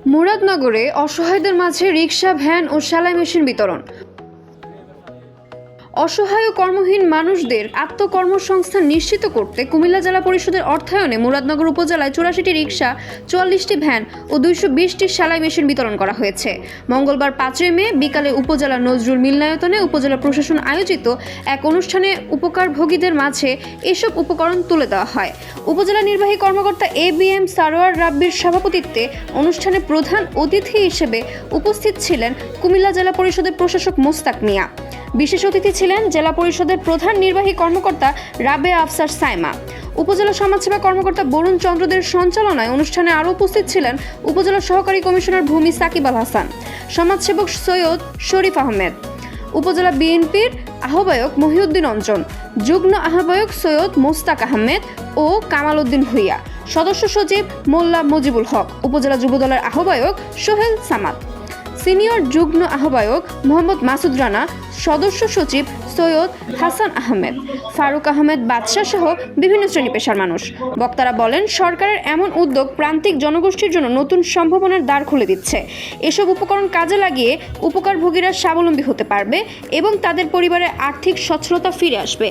মুরাদনগরে অসহায়দের মাঝে রিকশা, ভ্যান ও সেলাই মেশিন বিতরণ। অসহায় ও কর্মহীন মানুষদের আত্মকর্মসংস্থান নিশ্চিত করতে কুমিল্লা জেলা পরিষদের অর্থায়নে মুরাদনগর উপজেলায় 84টি রিকশা, 44টি ভ্যান ও 220টি সেলাই মেশিন বিতরণ করা হয়েছে। মঙ্গলবার 5 মে বিকালে উপজেলা নজরুল মিলনায়তনে উপজেলা প্রশাসন আয়োজিত এক অনুষ্ঠানে উপকারভোগীদের মাঝে এসব উপকরণ তুলে দেওয়া হয়। উপজেলা নির্বাহী কর্মকর্তা ABM সারোয়ার রাব্বির সভাপতিত্বে অনুষ্ঠানে প্রধান অতিথি হিসেবে উপস্থিত ছিলেন কুমিল্লা জেলা পরিষদের প্রশাসক মোস্তাক মিয়া। বিশেষ অতিথি ছিলেন জেলা পরিষদের প্রধান নির্বাহী কর্মকর্তা রাবেয়া আফসার সাইমা। উপজেলা সমাজসেবা কর্মকর্তা বরুণ চন্দ্রদের সঞ্চালনায় অনুষ্ঠানে আরও উপস্থিত ছিলেন উপজেলা সহকারী কমিশনার ভূমি সাকিব আল হাসান, সমাজসেবক সৈয়দ শরীফ আহমেদ, উপজেলা বিএনপির আহ্বায়ক মহিউদ্দিন অঞ্জন, যুগ্ম আহ্বায়ক সৈয়দ মোস্তাক আহমেদ ও কামাল উদ্দিন ভুইয়া, সদস্য সচিব মোল্লা মুজিবুল হক, উপজেলা যুবদলের আহ্বায়ক সোহেল সামাদ, সিনিয়র যুগ্ম আহ্বায়ক মোহাম্মদ মাসুদ রানা, সদস্য সচিব সৈয়দ হাসান আহমেদ, ফারুক আহমেদ বাদশাহ সহ বিভিন্ন শ্রেণী পেশার মানুষ। বক্তারা বলেন, সরকারের এমন উদ্যোগ প্রান্তিক জনগোষ্ঠীর জন্য নতুন সম্ভাবনার দ্বার খুলে দিচ্ছে। এসব উপকরণ কাজে লাগিয়ে উপকারভোগীরা স্বাবলম্বী হতে পারবে এবং তাদের পরিবারের আর্থিক সচ্ছলতা ফিরে আসবে।